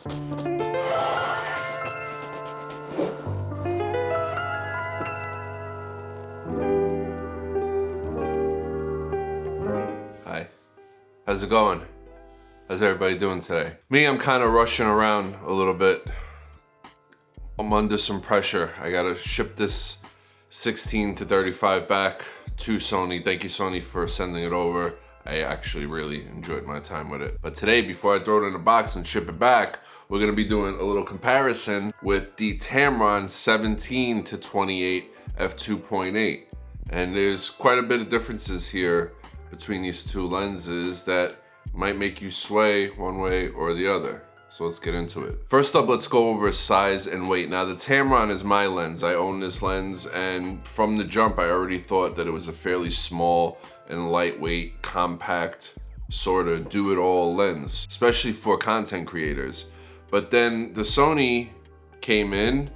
Hi, how's it going? How's everybody doing today? Me, I'm kind of rushing around a little bit. I'm under some pressure. I gotta ship this 16 to 35 back to Sony. Thank you, Sony, for sending it over. I actually really enjoyed my time with it. But today, before I throw it in the box and ship it back, we're gonna be doing a little comparison with the Tamron 17 to 28 f2.8. And there's quite a bit of differences here between these two lenses that might make you sway one way or the other. So let's get into it. First up, let's go over size and weight. Now, the Tamron is my lens. I own this lens, and from the jump, I already thought that it was a fairly small and lightweight, compact, sort of do-it-all lens, especially for content creators. But then the Sony came in,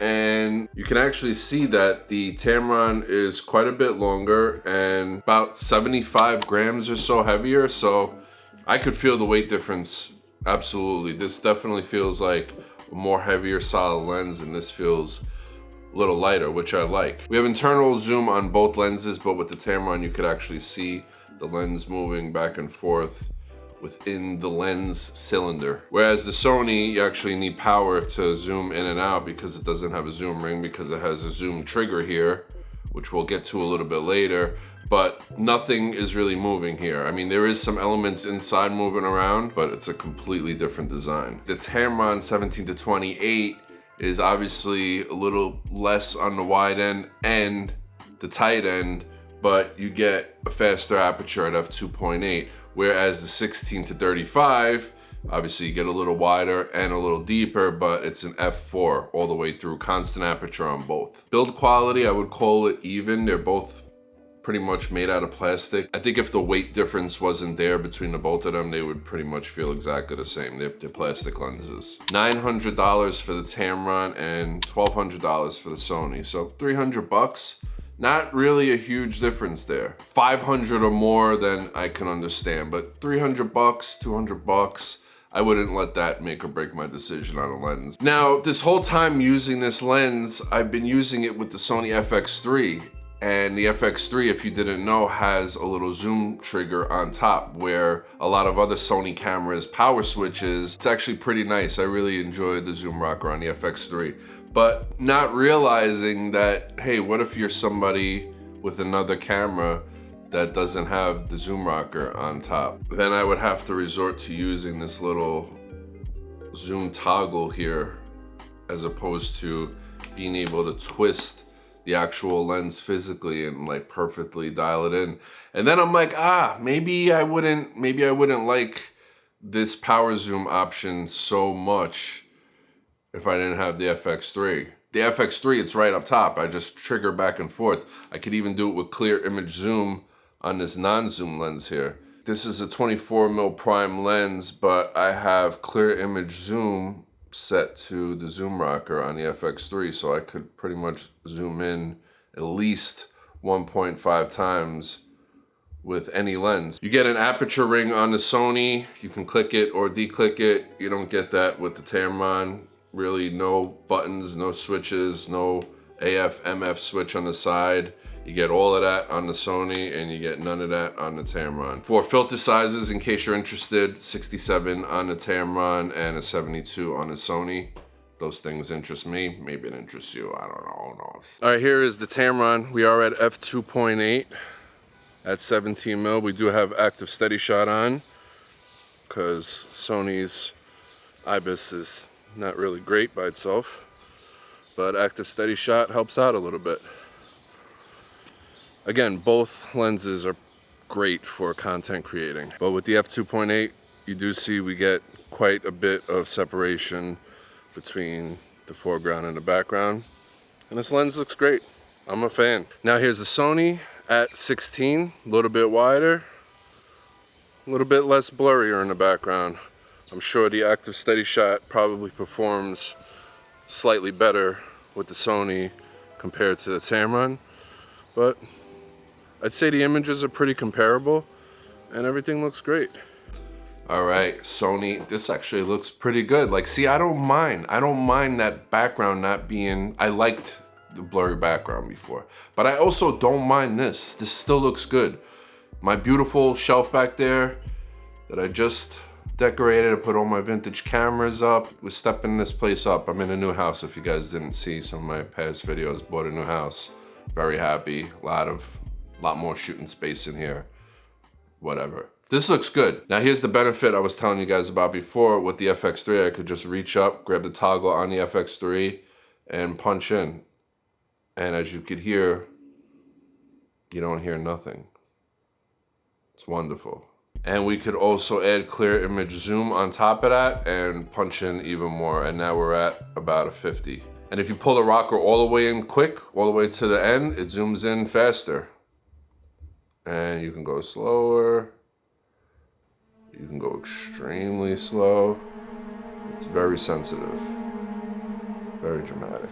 and you can actually see that the Tamron is quite a bit longer and about 75 grams or so heavier. So I could feel the weight difference. Absolutely. This definitely feels like a more heavier solid lens, and this feels a little lighter, which I like. We have internal zoom on both lenses, but with the Tamron, you could actually see the lens moving back and forth within the lens cylinder. Whereas the Sony, you actually need power to zoom in and out because it doesn't have a zoom ring, because it has a zoom trigger here, which we'll get to a little bit later. But nothing is really moving here. I mean, there is some elements inside moving around, but it's a completely different design. The Tamron 17 to 28 is obviously a little less on the wide end and the tight end, but you get a faster aperture at f2.8, whereas the 16 to 35, obviously you get a little wider and a little deeper, but it's an f4 all the way through, constant aperture on both. Build quality, I would call it even. They're both pretty much made out of plastic. I think if the weight difference wasn't there between the both of them, they would pretty much feel exactly the same. They're plastic lenses. $900 for the Tamron and $1,200 for the Sony. So $300. Not really a huge difference there. 500 or more, then I can understand, but $300, $200, I wouldn't let that make or break my decision on a lens. Now, this whole time using this lens, I've been using it with the Sony FX3. And the FX3, if you didn't know, has a little zoom trigger on top, where a lot of other Sony cameras power switches. It's actually pretty nice. I really enjoyed the zoom rocker on the FX3. But not realizing that, hey, what if you're somebody with another camera that doesn't have the zoom rocker on top? Then I would have to resort to using this little zoom toggle here, as opposed to being able to twist the actual lens physically and like perfectly dial it in. And then I'm like, maybe I wouldn't like this power zoom option so much if I didn't have the FX3. The FX3, it's right up top. I just trigger back and forth. I could even do it with clear image zoom on this non-zoom lens here. This is a 24mm prime lens, but I have clear image zoom set to the zoom rocker on the FX3, so I could pretty much zoom in at least 1.5 times with any lens. You get an aperture ring on the Sony. You can click it or declick it. You don't get that with the Tamron. Really no buttons, no switches, no AF, MF switch on the side. You get all of that on the Sony, and you get none of that on the Tamron. For filter sizes, in case you're interested, 67 on the Tamron and a 72 on the Sony. Those things interest me. Maybe it interests you. I don't know. Who knows? All right, here is the Tamron. We are at f2.8 at 17mm. We do have active steady shot on because Sony's IBIS is not really great by itself, but active steady shot helps out a little bit. Again, both lenses are great for content creating, but with the f2.8, you do see we get quite a bit of separation between the foreground and the background, and this lens looks great. I'm a fan. Now here's the Sony at 16, a little bit wider, a little bit less blurrier in the background. I'm sure the active steady shot probably performs slightly better with the Sony compared to the Tamron, but I'd say the images are pretty comparable and everything looks great. All right, Sony, this actually looks pretty good. Like, see, I don't mind that background not being, I liked the blurry background before, but I also don't mind this. This still looks good. My beautiful shelf back there that I just decorated. I put all my vintage cameras up. We're stepping this place up. I'm in a new house. If you guys didn't see some of my past videos, bought a new house. Very happy. Lot more shooting space in here. Whatever. This looks good. Now here's the benefit I was telling you guys about before with the FX3. I could just reach up, grab the toggle on the FX3 and punch in. And as you could hear, you don't hear nothing. It's wonderful. And we could also add clear image zoom on top of that and punch in even more. And now we're at about a 50. And if you pull the rocker all the way in quick, all the way to the end, it zooms in faster. And you can go slower. You can go extremely slow. It's very sensitive, very dramatic.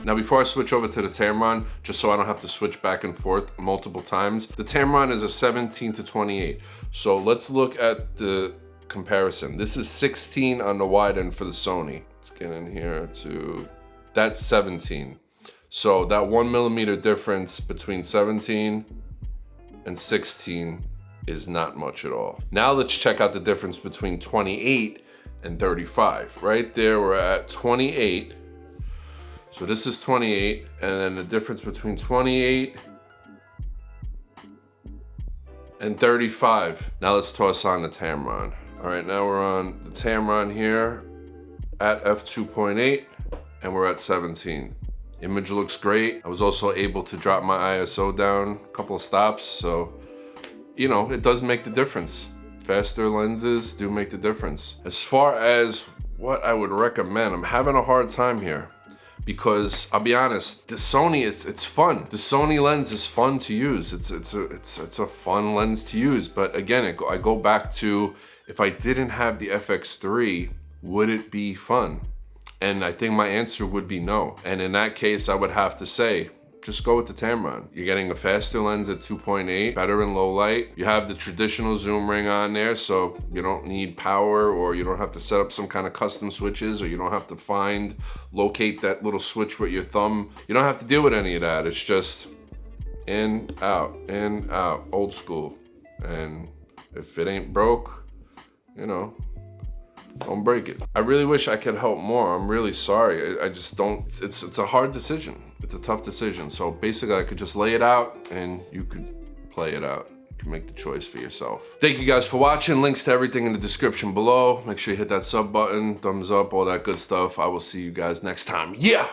Now before I switch over to the Tamron, just so I don't have to switch back and forth multiple times, the Tamron is a 17 to 28. So let's look at the comparison. This is 16 on the wide end for the Sony. Let's get in here to, that's 17. So that 1 millimeter difference between 17 and 16 is not much at all. Now let's check out the difference between 28 and 35. Right there, we're at 28. So this is 28, and then the difference between 28 and 35. Now let's toss on the Tamron. All right, now we're on the Tamron here at f2.8, and we're at 17. Image looks great. I was also able to drop my ISO down a couple of stops, so, you know, it does make the difference. Faster lenses do make the difference. As far as what I would recommend, I'm having a hard time here. Because I'll be honest, the Sony, it's fun. The Sony lens is fun to use. It's a fun lens to use. But again, I go back to, if I didn't have the FX3, would it be fun? And I think my answer would be no. And in that case, I would have to say, just go with the Tamron. You're getting a faster lens at 2.8, better in low light. You have the traditional zoom ring on there, so you don't need power, or you don't have to set up some kind of custom switches, or you don't have to locate that little switch with your thumb. You don't have to deal with any of that. It's just in, out, old school. And if it ain't broke, you know, don't break it. I really wish I could help more. I'm really sorry. I just don't, it's a hard decision. It's a tough decision. So basically I could just lay it out and you could play it out. You can make the choice for yourself. Thank you guys for watching. Links to everything in the description below. Make sure you hit that sub button, thumbs up, all that good stuff. I will see you guys next time. Yeah!